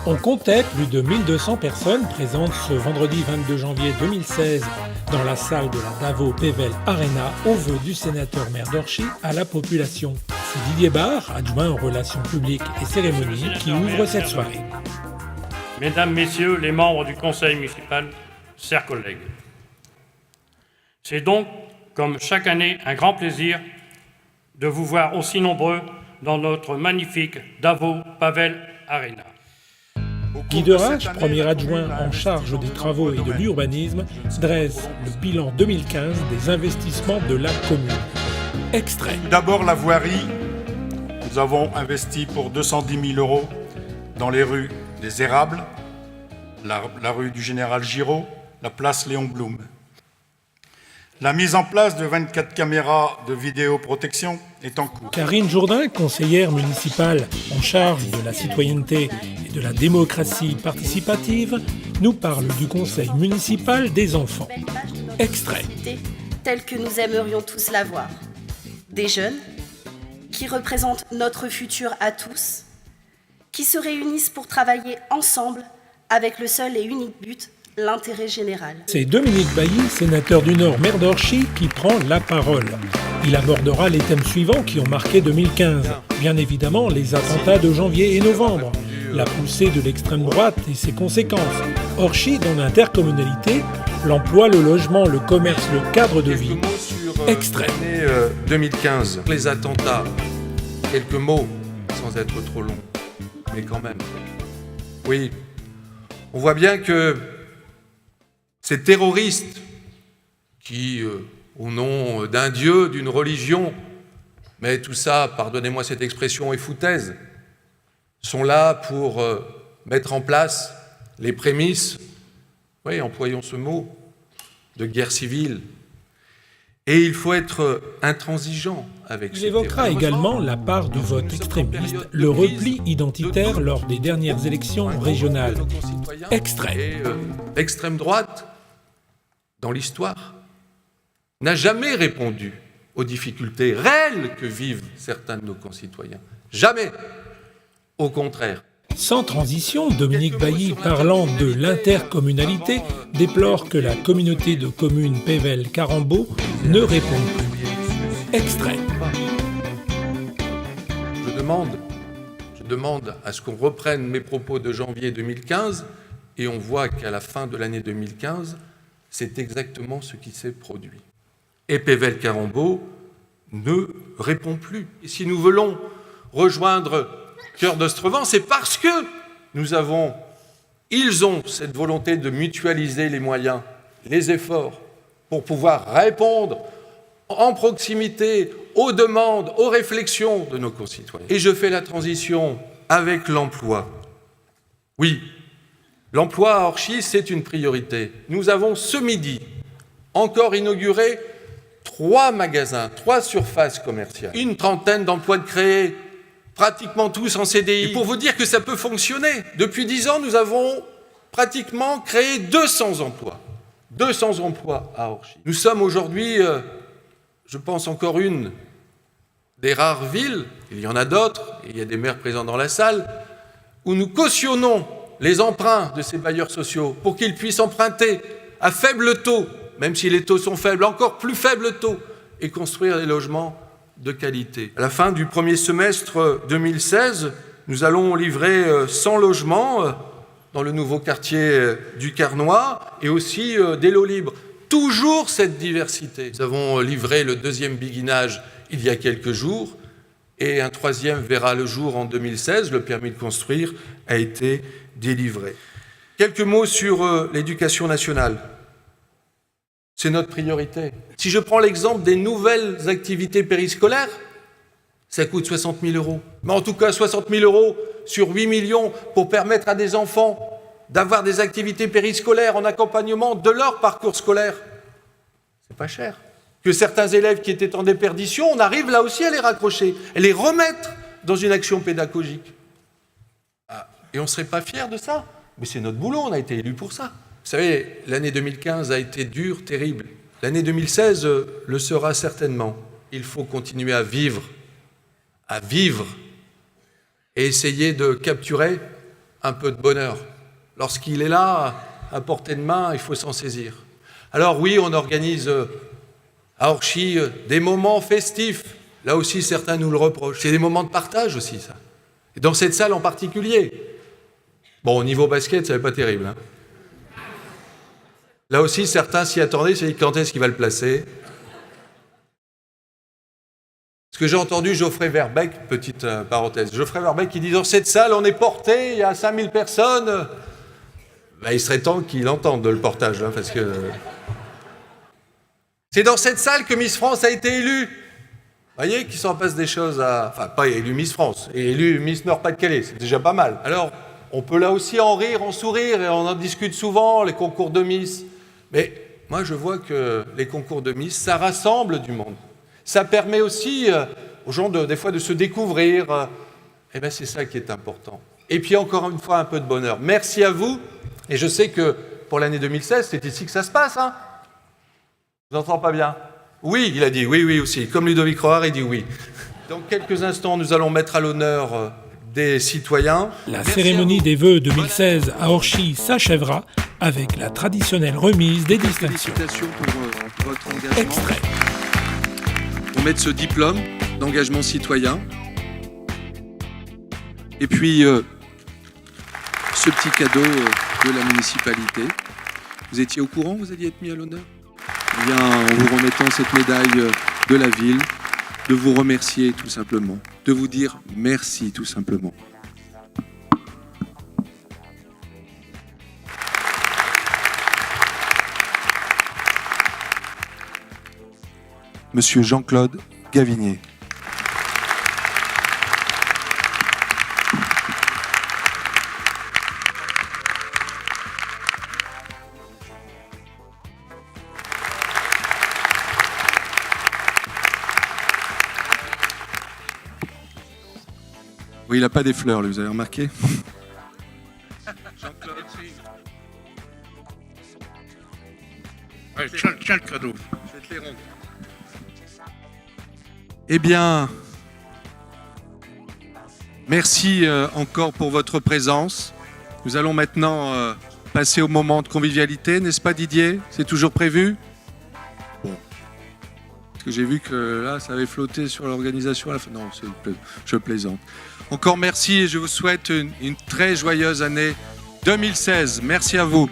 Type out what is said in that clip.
On comptait plus de 1200 personnes présentes ce vendredi 22 janvier 2016 dans la salle de la Davo Pével Arena au vœu du sénateur-maire d'Orchies à la population. C'est Didier Barre, adjoint aux relations publiques et cérémonies, qui ouvre cette soirée. Mesdames, Messieurs les membres du Conseil municipal, chers collègues, c'est donc, comme chaque année, un grand plaisir de vous voir aussi nombreux dans notre magnifique Davo Pével Arena. Guy Derache, premier adjoint en charge des travaux et de l'urbanisme, dresse le bilan 2015 des investissements de la commune. Extrait. D'abord la voirie. Nous avons investi pour 210 000 € dans les rues des Érables, la rue du Général Giraud, la place Léon Blum. La mise en place de 24 caméras de vidéoprotection est en cours. Karine Jourdain, conseillère municipale en charge de la citoyenneté et de la démocratie participative, nous parle du conseil municipal des enfants. Extrait. Telle que nous aimerions tous la voir. Des jeunes qui représentent notre futur à tous, qui se réunissent pour travailler ensemble avec le seul et unique but, l'intérêt général. C'est Dominique Bailly, sénateur du Nord, maire d'Orchies, qui prend la parole. Il abordera les thèmes suivants qui ont marqué 2015. Bien évidemment, les attentats de janvier et novembre, la poussée de l'extrême droite et ses conséquences, Orchies dans l'intercommunalité, l'emploi, le logement, le commerce, le cadre de vie. Extrait. 2015, les attentats, quelques mots, sans être trop long, mais quand même. Oui, on voit bien que ces terroristes qui, au nom d'un dieu, d'une religion, mais tout ça, pardonnez-moi cette expression, est foutaise, sont là pour mettre en place les prémices, oui, employons ce mot, de guerre civile. Et il faut être intransigeant avec ce Il évoquera également la part du vote extrémiste, le repli identitaire lors des dernières élections régionales. Extrait. L'extrême droite, dans l'histoire, n'a jamais répondu aux difficultés réelles que vivent certains de nos concitoyens. Jamais. Au contraire. Sans transition, Dominique Bailly, parlant de l'intercommunalité, déplore que la communauté de communes Pével-Carambeau ne réponde plus. Extrait. Je demande à ce qu'on reprenne mes propos de janvier 2015 et on voit qu'à la fin de l'année 2015, c'est exactement ce qui s'est produit. Et Pével-Carambeau ne répond plus. Et si nous voulons rejoindre Cœur d'Ostrevent, c'est parce que ils ont cette volonté de mutualiser les moyens, les efforts, pour pouvoir répondre en proximité aux demandes, aux réflexions de nos concitoyens. Et je fais la transition avec l'emploi. Oui, l'emploi à Orchies, c'est une priorité. Nous avons ce midi encore inauguré 3 magasins, 3 surfaces commerciales, une trentaine d'emplois de créés, pratiquement tous en CDI. Et pour vous dire que ça peut fonctionner, depuis 10 ans, nous avons pratiquement créé 200 emplois. 200 emplois à Orchies. Nous sommes aujourd'hui, je pense encore une des rares villes, il y en a d'autres, et il y a des maires présents dans la salle, où nous cautionnons les emprunts de ces bailleurs sociaux pour qu'ils puissent emprunter à faible taux, même si les taux sont faibles, encore plus faible taux, et construire des logements de qualité. À la fin du premier semestre 2016, nous allons livrer 100 logements dans le nouveau quartier du Carnois et aussi des lots libres. Toujours cette diversité. Nous avons livré le 2e béguinage il y a quelques jours et un 3e verra le jour en 2016. Le permis de construire a été délivré. Quelques mots sur l'éducation nationale. C'est notre priorité. Si je prends l'exemple des nouvelles activités périscolaires, ça coûte 60 000 €. Mais en tout cas, 60 000 € sur 8 millions pour permettre à des enfants d'avoir des activités périscolaires en accompagnement de leur parcours scolaire. C'est pas cher. Que certains élèves qui étaient en déperdition, on arrive là aussi à les raccrocher, à les remettre dans une action pédagogique. Et on ne serait pas fiers de ça. Mais c'est notre boulot, on a été élus pour ça. Vous savez, l'année 2015 a été dure, terrible. L'année 2016 le sera certainement. Il faut continuer à vivre et essayer de capturer un peu de bonheur. Lorsqu'il est là, à portée de main, il faut s'en saisir. Alors oui, on organise à Orchy des moments festifs. Là aussi, certains nous le reprochent. C'est des moments de partage aussi, ça. Et dans cette salle en particulier. Bon, au niveau basket, ça n'est pas terrible. Hein. Là aussi, certains s'y attendaient, c'est quand est-ce qu'il va le placer. Ce que j'ai entendu Geoffrey Verbeek, petite parenthèse, Geoffrey Verbeek qui dit dans cette salle, on est porté, il y a 5000 personnes. Ben, il serait temps qu'il entende le portage, hein, parce que... C'est dans cette salle que Miss France a été élue. Vous voyez qu'il s'en passe des choses à... Enfin, pas élue Miss France, et élue Miss Nord-Pas-de-Calais, c'est déjà pas mal. Alors, on peut là aussi en rire, en sourire, et on en discute souvent, les concours de Miss. Mais moi, je vois que les concours de Miss, ça rassemble du monde. Ça permet aussi aux gens, des fois, de se découvrir. Eh bien, c'est ça qui est important. Et puis, encore une fois, un peu de bonheur. Merci à vous. Et je sais que pour l'année 2016, c'est ici que ça se passe. Hein. Je vous entends pas bien. Oui, il a dit oui, oui aussi. Comme Ludovic Roard, il dit oui. Dans quelques instants, nous allons mettre à l'honneur des citoyens. La cérémonie des vœux 2016 à Orchy s'achèvera avec la traditionnelle remise des distinctions. Félicitations pour votre engagement. Extrait. On met ce diplôme d'engagement citoyen. Et puis, ce petit cadeau de la municipalité. Vous étiez au courant, vous alliez être mis à l'honneur ? Eh bien, en vous remettant cette médaille de la ville, de vous remercier tout simplement, de vous dire merci tout simplement. Monsieur Jean-Claude Gavinier. Oui, il n'a pas des fleurs, lui, vous avez remarqué ? Jean-Claude. Ouais, tiens le cadeau. Je vais te les rendre. Eh bien, merci encore pour votre présence. Nous allons maintenant passer au moment de convivialité, n'est-ce pas Didier ? C'est toujours prévu ? Bon. Parce que j'ai vu que là, ça avait flotté sur l'organisation à la fin. Non, je plaisante. Encore merci et je vous souhaite une très joyeuse année 2016. Merci à vous.